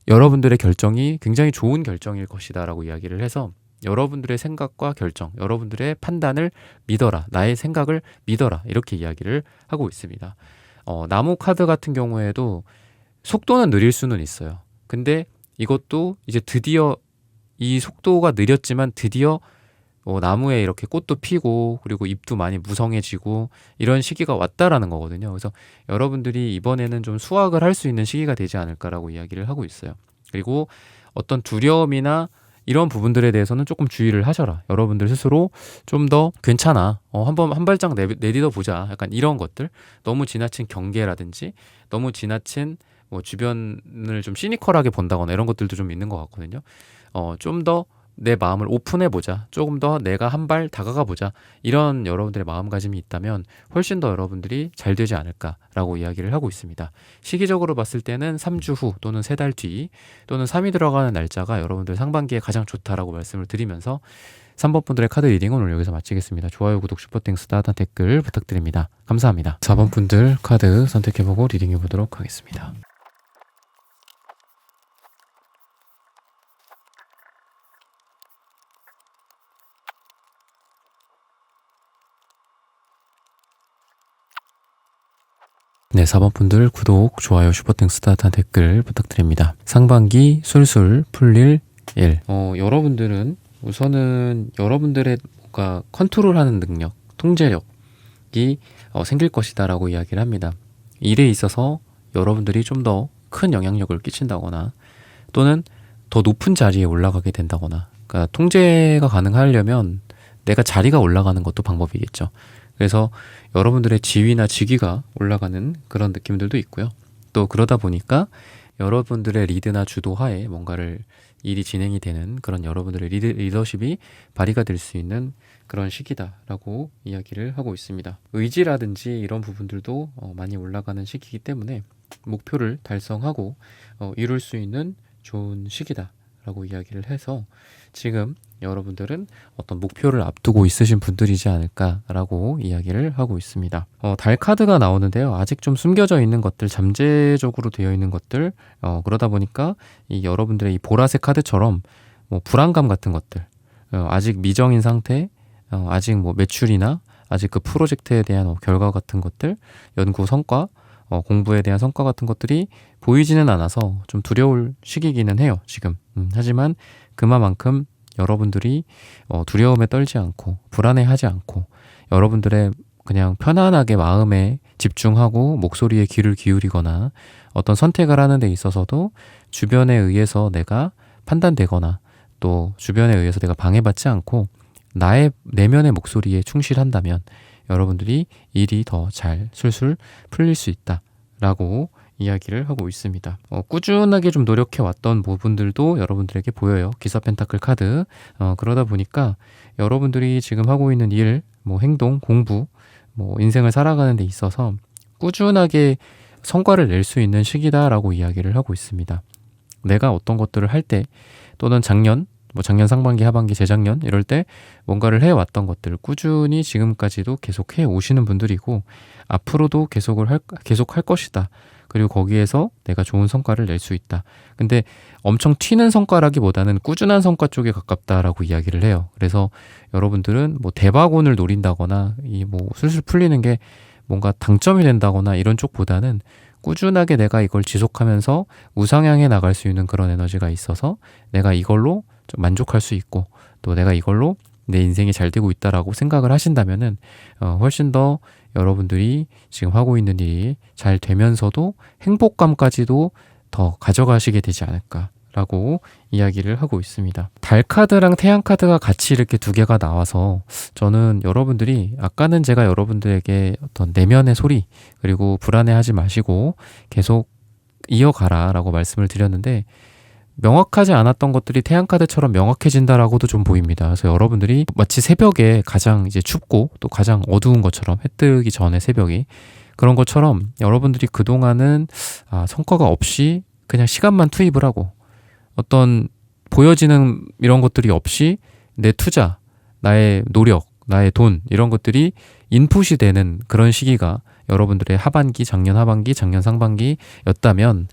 여러분들의 결정이 굉장히 좋은 결정일 것이다라고 이야기를 해서 여러분들의 생각과 결정, 여러분들의 판단을 믿어라. 나의 생각을 믿어라. 이렇게 이야기를 하고 있습니다. 나무 카드 같은 경우에도 속도는 느릴 수는 있어요. 근데 이것도 이제 드디어 이 속도가 느렸지만 드디어 나무에 이렇게 꽃도 피고 그리고 잎도 많이 무성해지고 이런 시기가 왔다라는 거거든요. 그래서 여러분들이 이번에는 좀 수확을 할 수 있는 시기가 되지 않을까라고 이야기를 하고 있어요. 그리고 어떤 두려움이나 이런 부분들에 대해서는 조금 주의를 하셔라. 여러분들 스스로 좀 더 괜찮아. 한 발짝 내딛어 보자. 약간 이런 것들. 너무 지나친 경계라든지 너무 지나친 뭐 주변을 좀 시니컬하게 본다거나 이런 것들도 좀 있는 것 같거든요. 좀 더 내 마음을 오픈해보자. 조금 더 내가 한 발 다가가보자. 이런 여러분들의 마음가짐이 있다면 훨씬 더 여러분들이 잘 되지 않을까라고 이야기를 하고 있습니다. 시기적으로 봤을 때는 3주 후 또는 3달 뒤 또는 3이 들어가는 날짜가 여러분들 상반기에 가장 좋다라고 말씀을 드리면서 3번 분들의 카드 리딩은 오늘 여기서 마치겠습니다. 좋아요, 구독, 슈퍼땡스, 따뜻한 댓글 부탁드립니다. 감사합니다. 4번 분들 카드 선택해보고 리딩해보도록 하겠습니다. 네, 4번 분들 구독, 좋아요, 슈퍼땡스, 따뜻한 댓글 부탁드립니다. 상반기 술술 풀릴 일. 여러분들은 우선은 여러분들의 뭔가 컨트롤하는 능력, 통제력이 생길 것이다라고 이야기를 합니다. 일에 있어서 여러분들이 좀 더 큰 영향력을 끼친다거나 또는 더 높은 자리에 올라가게 된다거나, 그러니까 통제가 가능하려면 내가 자리가 올라가는 것도 방법이겠죠. 그래서 여러분들의 지위나 직위가 올라가는 그런 느낌들도 있고요. 또 그러다 보니까 여러분들의 리드나 주도하에 뭔가를 일이 진행이 되는 그런 여러분들의 리더십이 발휘가 될 수 있는 그런 시기다라고 이야기를 하고 있습니다. 의지라든지 이런 부분들도 많이 올라가는 시기이기 때문에 목표를 달성하고 이룰 수 있는 좋은 시기다라고 이야기를 해서 지금 여러분들은 어떤 목표를 앞두고 있으신 분들이지 않을까라고 이야기를 하고 있습니다. 달 카드가 나오는데요. 아직 좀 숨겨져 있는 것들, 잠재적으로 되어 있는 것들, 그러다 보니까 이 여러분들의 이 보라색 카드처럼 뭐 불안감 같은 것들, 아직 미정인 상태, 아직 뭐 매출이나 아직 그 프로젝트에 대한 결과 같은 것들, 연구 성과, 공부에 대한 성과 같은 것들이 보이지는 않아서 좀 두려울 시기이기는 해요, 지금. 하지만 그만큼 여러분들이 두려움에 떨지 않고 불안해하지 않고 여러분들의 그냥 편안하게 마음에 집중하고 목소리에 귀를 기울이거나 어떤 선택을 하는 데 있어서도 주변에 의해서 내가 판단되거나 또 주변에 의해서 내가 방해받지 않고 나의 내면의 목소리에 충실한다면 여러분들이 일이 더 잘 술술 풀릴 수 있다라고 이야기를 하고 있습니다. 꾸준하게 좀 노력해왔던 부분들도 여러분들에게 보여요. 기사 펜타클 카드. 그러다 보니까 여러분들이 지금 하고 있는 일, 뭐 행동, 공부, 뭐 인생을 살아가는 데 있어서 꾸준하게 성과를 낼 수 있는 시기다라고 이야기를 하고 있습니다. 내가 어떤 것들을 할 때 또는 작년 상반기, 하반기, 재작년 이럴 때 뭔가를 해왔던 것들을 꾸준히 지금까지도 계속해 오시는 분들이고 앞으로도 계속 할 것이다. 그리고 거기에서 내가 좋은 성과를 낼 수 있다. 근데 엄청 튀는 성과라기보다는 꾸준한 성과 쪽에 가깝다라고 이야기를 해요. 그래서 여러분들은 뭐 대박운을 노린다거나 이 뭐 술술 풀리는 게 뭔가 당점이 된다거나 이런 쪽보다는 꾸준하게 내가 이걸 지속하면서 우상향해 나갈 수 있는 그런 에너지가 있어서 내가 이걸로 좀 만족할 수 있고 또 내가 이걸로 내 인생이 잘 되고 있다라고 생각을 하신다면은 훨씬 더 여러분들이 지금 하고 있는 일이 잘 되면서도 행복감까지도 더 가져가시게 되지 않을까라고 이야기를 하고 있습니다. 달 카드랑 태양 카드가 같이 이렇게 두 개가 나와서 저는 여러분들이 아까는 제가 여러분들에게 어떤 내면의 소리 그리고 불안해하지 마시고 계속 이어가라 라고 말씀을 드렸는데 명확하지 않았던 것들이 태양카드처럼 명확해진다라고도 좀 보입니다. 그래서 여러분들이 마치 새벽에 가장 이제 춥고 또 가장 어두운 것처럼 해 뜨기 전에 새벽이 그런 것처럼 여러분들이 그동안은 성과가 없이 그냥 시간만 투입을 하고 어떤 보여지는 이런 것들이 없이 내 투자, 나의 노력, 나의 돈 이런 것들이 인풋이 되는 그런 시기가 여러분들의 하반기, 작년 하반기, 작년 상반기였다면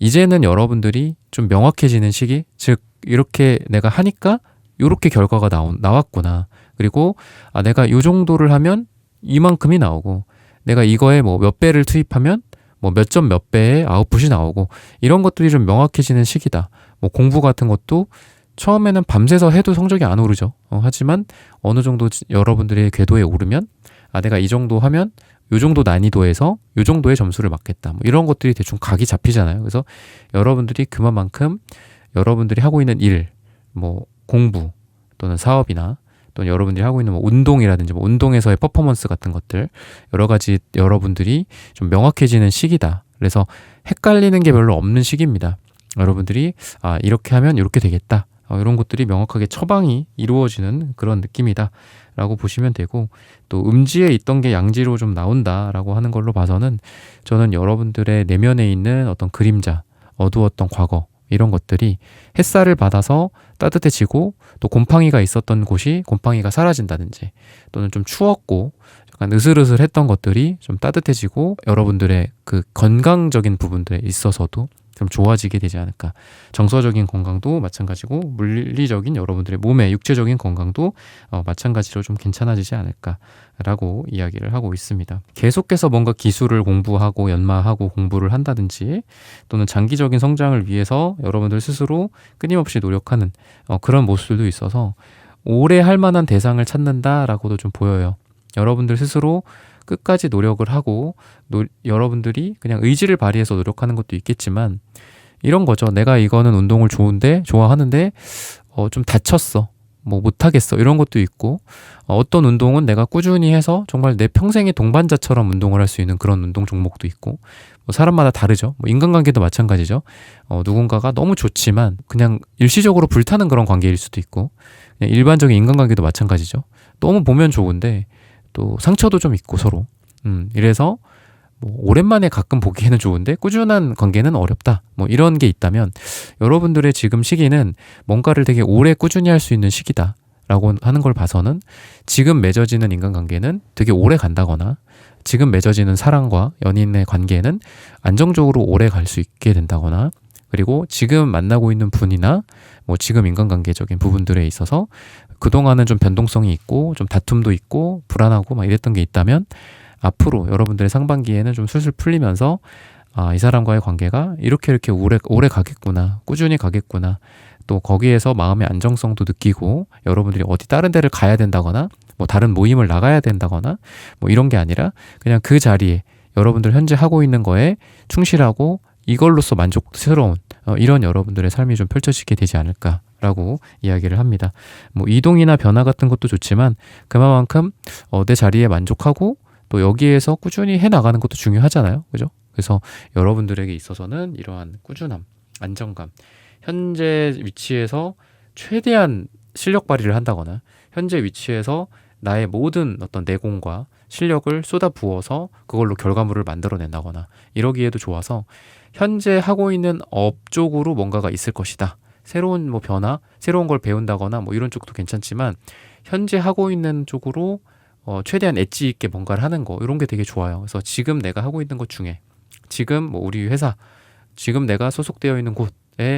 이제는 여러분들이 좀 명확해지는 시기, 즉 이렇게 내가 하니까 이렇게 결과가 나왔구나. 그리고 내가 이 정도를 하면 이만큼이 나오고 내가 이거에 뭐 몇 배를 투입하면 뭐 몇 점 몇 배의 아웃풋이 나오고 이런 것들이 좀 명확해지는 시기다. 뭐 공부 같은 것도 처음에는 밤새서 해도 성적이 안 오르죠. 하지만 어느 정도 여러분들의 궤도에 오르면 내가 이 정도 하면 요 정도 난이도에서 요 정도의 점수를 맞겠다. 뭐 이런 것들이 대충 각이 잡히잖아요. 그래서 여러분들이 그만큼 여러분들이 하고 있는 일, 뭐 공부 또는 사업이나 또는 여러분들이 하고 있는 뭐 운동이라든지 뭐 운동에서의 퍼포먼스 같은 것들 여러 가지 여러분들이 좀 명확해지는 시기다. 그래서 헷갈리는 게 별로 없는 시기입니다. 여러분들이 이렇게 하면 이렇게 되겠다. 이런 것들이 명확하게 처방이 이루어지는 그런 느낌이다 라고 보시면 되고 또 음지에 있던 게 양지로 좀 나온다 라고 하는 걸로 봐서는 저는 여러분들의 내면에 있는 어떤 그림자, 어두웠던 과거 이런 것들이 햇살을 받아서 따뜻해지고 또 곰팡이가 있었던 곳이 곰팡이가 사라진다든지 또는 좀 추웠고 약간 으슬으슬했던 것들이 좀 따뜻해지고 여러분들의 그 건강적인 부분들에 있어서도 좀 좋아지게 되지 않을까. 정서적인 건강도 마찬가지고 물리적인 여러분들의 몸의 육체적인 건강도 마찬가지로 좀 괜찮아지지 않을까라고 이야기를 하고 있습니다. 계속해서 뭔가 기술을 공부하고 연마하고 공부를 한다든지 또는 장기적인 성장을 위해서 여러분들 스스로 끊임없이 노력하는 그런 모습들도 있어서 오래 할 만한 대상을 찾는다라고도 좀 보여요. 여러분들 스스로 끝까지 노력을 하고 여러분들이 그냥 의지를 발휘해서 노력하는 것도 있겠지만 이런 거죠. 내가 이거는 운동을 좋아하는데 좀 다쳤어. 뭐 못하겠어. 이런 것도 있고 어떤 운동은 내가 꾸준히 해서 정말 내 평생의 동반자처럼 운동을 할 수 있는 그런 운동 종목도 있고 뭐 사람마다 다르죠. 뭐 인간관계도 마찬가지죠. 누군가가 너무 좋지만 그냥 일시적으로 불타는 그런 관계일 수도 있고 그냥 일반적인 인간관계도 마찬가지죠. 너무 보면 좋은데 또 상처도 좀 있고 서로 이래서 뭐 오랜만에 가끔 보기에는 좋은데 꾸준한 관계는 어렵다 뭐 이런 게 있다면 여러분들의 지금 시기는 뭔가를 되게 오래 꾸준히 할 수 있는 시기다 라고 하는 걸 봐서는 지금 맺어지는 인간관계는 되게 오래 간다거나 지금 맺어지는 사랑과 연인의 관계는 안정적으로 오래 갈 수 있게 된다거나 그리고 지금 만나고 있는 분이나 뭐 지금 인간관계적인 부분들에 있어서 그동안은 좀 변동성이 있고 좀 다툼도 있고 불안하고 막 이랬던 게 있다면 앞으로 여러분들의 상반기에는 좀 술술 풀리면서 이 사람과의 관계가 이렇게 오래 가겠구나 꾸준히 가겠구나 또 거기에서 마음의 안정성도 느끼고 여러분들이 어디 다른 데를 가야 된다거나 뭐 다른 모임을 나가야 된다거나 뭐 이런 게 아니라 그냥 그 자리에 여러분들 현재 하고 있는 거에 충실하고 이걸로써 만족스러운 이런 여러분들의 삶이 좀 펼쳐지게 되지 않을까라고 이야기를 합니다. 뭐 이동이나 변화 같은 것도 좋지만 그만큼 내 자리에 만족하고 또 여기에서 꾸준히 해나가는 것도 중요하잖아요. 그죠? 그래서 여러분들에게 있어서는 이러한 꾸준함, 안정감, 현재 위치에서 최대한 실력 발휘를 한다거나 현재 위치에서 나의 모든 어떤 내공과 실력을 쏟아 부어서 그걸로 결과물을 만들어낸다거나 이러기에도 좋아서 현재 하고 있는 업 쪽으로 뭔가가 있을 것이다. 새로운 뭐 변화, 새로운 걸 배운다거나 뭐 이런 쪽도 괜찮지만 현재 하고 있는 쪽으로 최대한 엣지 있게 뭔가를 하는 거 이런 게 되게 좋아요. 그래서 지금 내가 하고 있는 것 중에 지금 뭐 우리 회사, 지금 내가 소속되어 있는 곳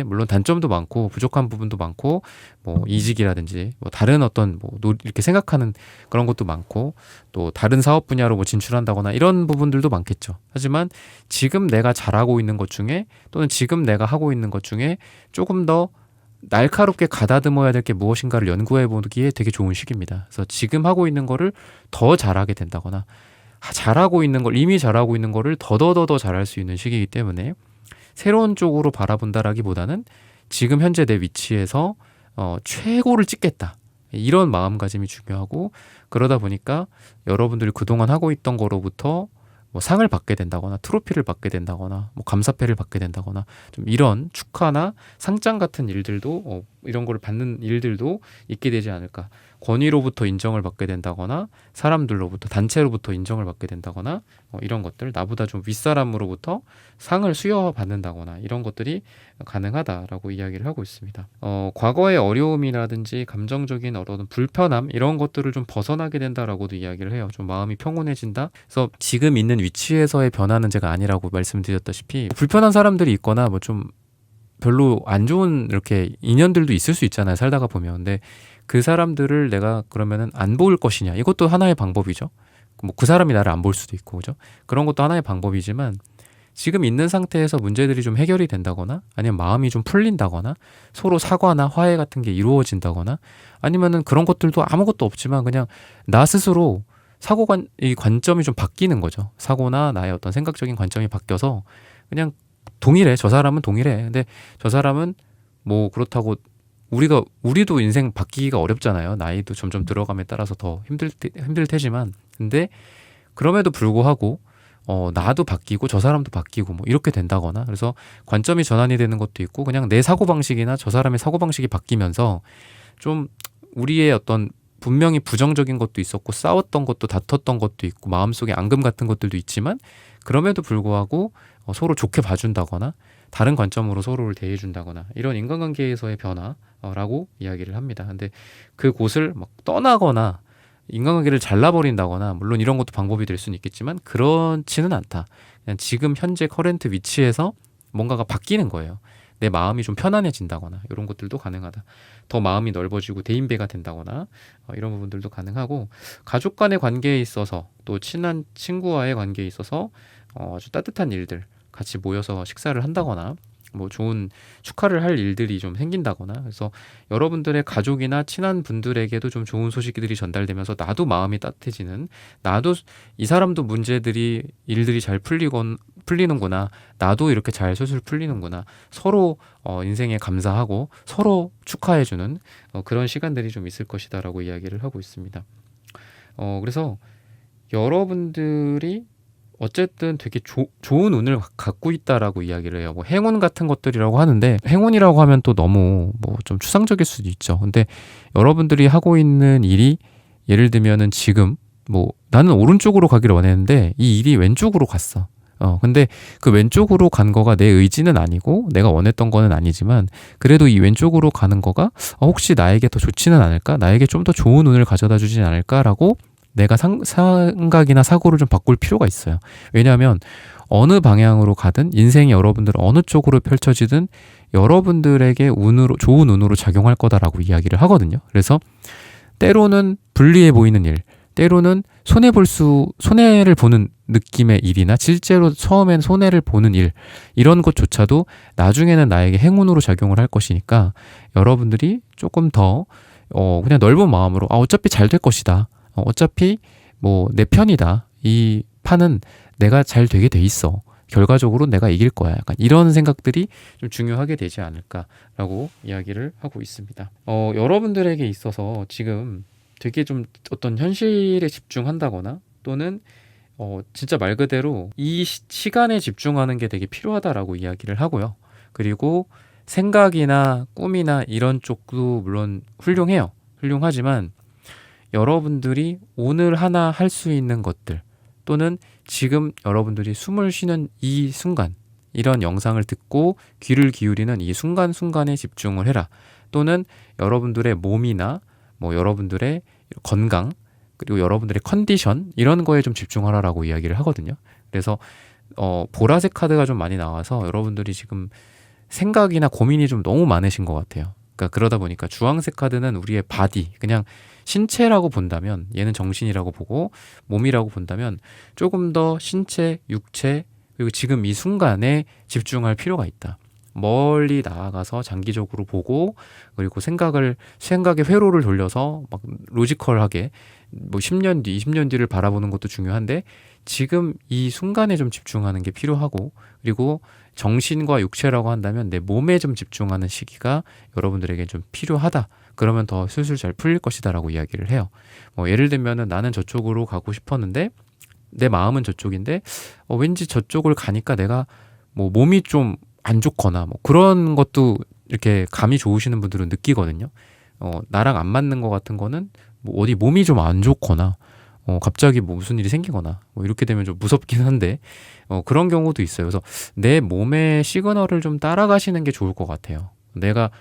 물론 단점도 많고 부족한 부분도 많고 뭐 이직이라든지 뭐 다른 어떤 뭐 이렇게 생각하는 그런 것도 많고 또 다른 사업 분야로 뭐 진출한다거나 이런 부분들도 많겠죠. 하지만 지금 내가 잘하고 있는 것 중에 또는 지금 내가 하고 있는 것 중에 조금 더 날카롭게 가다듬어야 될 게 무엇인가를 연구해 보기에 되게 좋은 시기입니다. 그래서 지금 하고 있는 거를 더 잘하게 된다거나 잘하고 있는 걸 이미 잘하고 있는 거를 더더더더 잘할 수 있는 시기이기 때문에 새로운 쪽으로 바라본다라기보다는 지금 현재 내 위치에서 최고를 찍겠다. 이런 마음가짐이 중요하고 그러다 보니까 여러분들이 그동안 하고 있던 거로부터 뭐 상을 받게 된다거나 트로피를 받게 된다거나 뭐 감사패를 받게 된다거나 좀 이런 축하나 상장 같은 일들도 이런 걸 받는 일들도 있게 되지 않을까. 권위로부터 인정을 받게 된다거나 사람들로부터 단체로부터 인정을 받게 된다거나 이런 것들 나보다 좀 윗사람으로부터 상을 수여받는다거나 이런 것들이 가능하다라고 이야기를 하고 있습니다. 과거의 어려움이라든지 감정적인 어떤 불편함 이런 것들을 좀 벗어나게 된다라고도 이야기를 해요. 좀 마음이 평온해진다. 그래서 지금 있는 위치에서의 변화는 제가 아니라고 말씀드렸다시피 불편한 사람들이 있거나 뭐 좀 별로 안 좋은 이렇게 인연들도 있을 수 있잖아요. 살다가 보면. 근데 그 사람들을 내가 그러면은 안 볼 것이냐. 이것도 하나의 방법이죠. 뭐 그 사람이 나를 안 볼 수도 있고, 그죠? 그런 것도 하나의 방법이지만 지금 있는 상태에서 문제들이 좀 해결이 된다거나 아니면 마음이 좀 풀린다거나 서로 사과나 화해 같은 게 이루어진다거나 아니면은 그런 것들도 아무것도 없지만 그냥 나 스스로 이 관점이 좀 바뀌는 거죠. 사고나 나의 어떤 생각적인 관점이 바뀌어서 그냥 동일해. 저 사람은 동일해. 근데 저 사람은 뭐 그렇다고 우리도 인생 바뀌기가 어렵잖아요. 나이도 점점 들어감에 따라서 더 힘들 테지만 근데 그럼에도 불구하고 나도 바뀌고 저 사람도 바뀌고 뭐 이렇게 된다거나 그래서 관점이 전환이 되는 것도 있고 그냥 내 사고방식이나 저 사람의 사고방식이 바뀌면서 좀 우리의 어떤 분명히 부정적인 것도 있었고 싸웠던 것도 다퉜던 것도 있고 마음속에 앙금 같은 것들도 있지만 그럼에도 불구하고 서로 좋게 봐준다거나 다른 관점으로 서로를 대해준다거나 이런 인간관계에서의 변화라고 이야기를 합니다. 근데 그 곳을 막 떠나거나 인간관계를 잘라버린다거나 물론 이런 것도 방법이 될 수는 있겠지만 그렇지는 않다. 그냥 지금 현재 커런트 위치에서 뭔가가 바뀌는 거예요. 내 마음이 좀 편안해진다거나 이런 것들도 가능하다. 더 마음이 넓어지고 대인배가 된다거나 이런 부분들도 가능하고 가족 간의 관계에 있어서 또 친한 친구와의 관계에 있어서 아주 따뜻한 일들 같이 모여서 식사를 한다거나 뭐 좋은 축하를 할 일들이 좀 생긴다거나 그래서 여러분들의 가족이나 친한 분들에게도 좀 좋은 소식들이 전달되면서 나도 마음이 따뜻해지는 나도 이 사람도 일들이 잘 풀리는구나 나도 이렇게 잘 술술 풀리는구나 서로 인생에 감사하고 서로 축하해주는 그런 시간들이 좀 있을 것이다 라고 이야기를 하고 있습니다. 그래서 여러분들이 어쨌든 되게 좋은 운을 갖고 있다라고 이야기를 해요. 뭐 행운 같은 것들이라고 하는데 행운이라고 하면 또 너무 뭐 좀 추상적일 수도 있죠. 근데 여러분들이 하고 있는 일이 예를 들면은 지금 뭐 나는 오른쪽으로 가기를 원했는데 이 일이 왼쪽으로 갔어. 근데 그 왼쪽으로 간 거가 내 의지는 아니고 내가 원했던 거는 아니지만 그래도 이 왼쪽으로 가는 거가 혹시 나에게 더 좋지는 않을까? 나에게 좀 더 좋은 운을 가져다 주지 않을까라고 내가 생각이나 사고를 좀 바꿀 필요가 있어요. 왜냐하면 어느 방향으로 가든 인생이 여러분들 어느 쪽으로 펼쳐지든 여러분들에게 좋은 운으로 작용할 거다라고 이야기를 하거든요. 그래서 때로는 불리해 보이는 일, 때로는 손해를 보는 느낌의 일이나 실제로 처음엔 손해를 보는 일 이런 것조차도 나중에는 나에게 행운으로 작용을 할 것이니까 여러분들이 조금 더 그냥 넓은 마음으로 어차피 잘 될 것이다. 어차피 뭐 내 편이다. 이 판은 내가 잘 되게 돼 있어. 결과적으로 내가 이길 거야. 약간 이런 생각들이 좀 중요하게 되지 않을까라고 이야기를 하고 있습니다. 여러분들에게 있어서 지금 되게 좀 어떤 현실에 집중한다거나 또는 진짜 말 그대로 이 시간에 집중하는 게 되게 필요하다라고 이야기를 하고요. 그리고 생각이나 꿈이나 이런 쪽도 물론 훌륭하지만 여러분들이 오늘 하나 할 수 있는 것들 또는 지금 여러분들이 숨을 쉬는 이 순간 이런 영상을 듣고 귀를 기울이는 이 순간순간에 집중을 해라. 또는 여러분들의 몸이나 뭐 여러분들의 건강 그리고 여러분들의 컨디션 이런 거에 좀 집중하라라고 이야기를 하거든요. 그래서 보라색 카드가 좀 많이 나와서 여러분들이 지금 생각이나 고민이 좀 너무 많으신 것 같아요. 그러니까 그러다 보니까 주황색 카드는 우리의 바디, 그냥 신체라고 본다면, 얘는 정신이라고 보고 몸이라고 본다면 조금 더 신체, 육체, 그리고 지금 이 순간에 집중할 필요가 있다. 멀리 나아가서 장기적으로 보고, 그리고 생각의 회로를 돌려서 막 로지컬하게 뭐 10년 뒤, 20년 뒤를 바라보는 것도 중요한데, 지금 이 순간에 좀 집중하는 게 필요하고, 그리고 정신과 육체라고 한다면 내 몸에 좀 집중하는 시기가 여러분들에게 좀 필요하다. 그러면 더 술술 잘 풀릴 것이다 라고 이야기를 해요. 뭐 예를 들면은 나는 저쪽으로 가고 싶었는데 내 마음은 저쪽인데 왠지 저쪽을 가니까 내가 뭐 몸이 좀 안 좋거나 뭐 그런 것도 이렇게 감이 좋으시는 분들은 느끼거든요. 나랑 안 맞는 것 같은 거는 뭐 어디 몸이 좀 안 좋거나 갑자기 뭐 무슨 일이 생기거나 뭐 이렇게 되면 좀 무섭긴 한데 그런 경우도 있어요. 그래서 내 몸의 시그널을 좀 따라가시는 게 좋을 것 같아요. 내가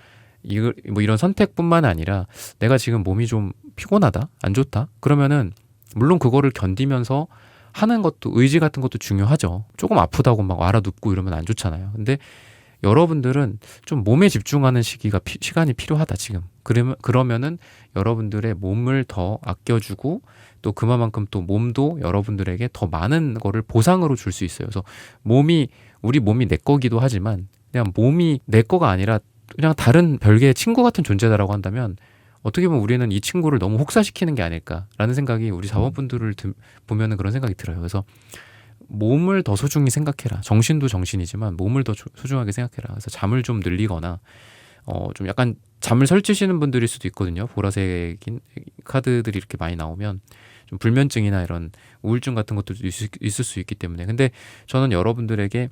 뭐 이런 선택뿐만 아니라 내가 지금 몸이 좀 피곤하다, 안 좋다. 그러면은 물론 그거를 견디면서 하는 것도, 의지 같은 것도 중요하죠. 조금 아프다고 막 알아눕고 이러면 안 좋잖아요. 근데 여러분들은 좀 몸에 집중하는 시간이 필요하다 지금. 그러면은 여러분들의 몸을 더 아껴주고 또 그만큼 또 몸도 여러분들에게 더 많은 거를 보상으로 줄 수 있어요. 그래서 우리 몸이 내 거기도 하지만 그냥 몸이 내 거가 아니라 그냥 다른 별개의 친구 같은 존재다라고 한다면 어떻게 보면 우리는 이 친구를 너무 혹사시키는 게 아닐까라는 생각이 우리 사원분들을 보면은 그런 생각이 들어요. 그래서 몸을 더 소중히 생각해라. 정신도 정신이지만 몸을 더 소중하게 생각해라. 그래서 잠을 좀 늘리거나 좀 약간 잠을 설치시는 분들일 수도 있거든요. 보라색인 카드들이 이렇게 많이 나오면 좀 불면증이나 이런 우울증 같은 것도 있을 수 있기 때문에. 근데 저는 여러분들에게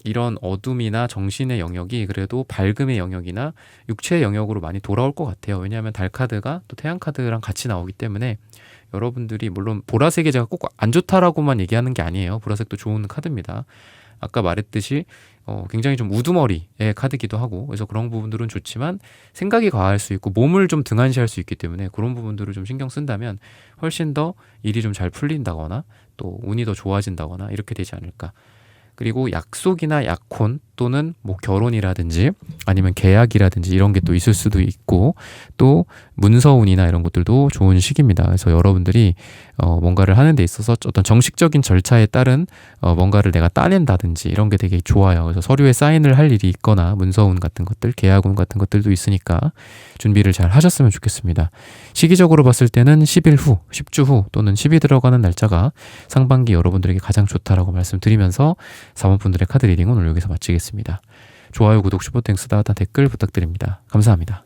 이런 어둠이나 정신의 영역이 그래도 밝음의 영역이나 육체의 영역으로 많이 돌아올 것 같아요. 왜냐하면 달 카드가 또 태양 카드랑 같이 나오기 때문에 여러분들이 물론 보라색이 제가 꼭 안 좋다라고만 얘기하는 게 아니에요. 보라색도 좋은 카드입니다. 아까 말했듯이 굉장히 좀 우두머리의 카드기도 하고 그래서 그런 부분들은 좋지만 생각이 과할 수 있고 몸을 좀 등한시할 수 있기 때문에 그런 부분들을 좀 신경 쓴다면 훨씬 더 일이 좀 잘 풀린다거나 또 운이 더 좋아진다거나 이렇게 되지 않을까. 그리고 약속이나 약혼 또는 뭐 결혼이라든지 아니면 계약이라든지 이런 게 또 있을 수도 있고 또 문서운이나 이런 것들도 좋은 시기입니다. 그래서 여러분들이 뭔가를 하는 데 있어서 어떤 정식적인 절차에 따른 뭔가를 내가 따낸다든지 이런 게 되게 좋아요. 그래서 서류에 사인을 할 일이 있거나 문서운 같은 것들, 계약운 같은 것들도 있으니까 준비를 잘 하셨으면 좋겠습니다. 시기적으로 봤을 때는 10일 후, 10주 후 또는 10이 들어가는 날짜가 상반기 여러분들에게 가장 좋다라고 말씀드리면서 사원분들의 카드 리딩은 오늘 여기서 마치겠습니다. 좋아요, 구독, 슈퍼땡스, 댓글 부탁드립니다. 감사합니다.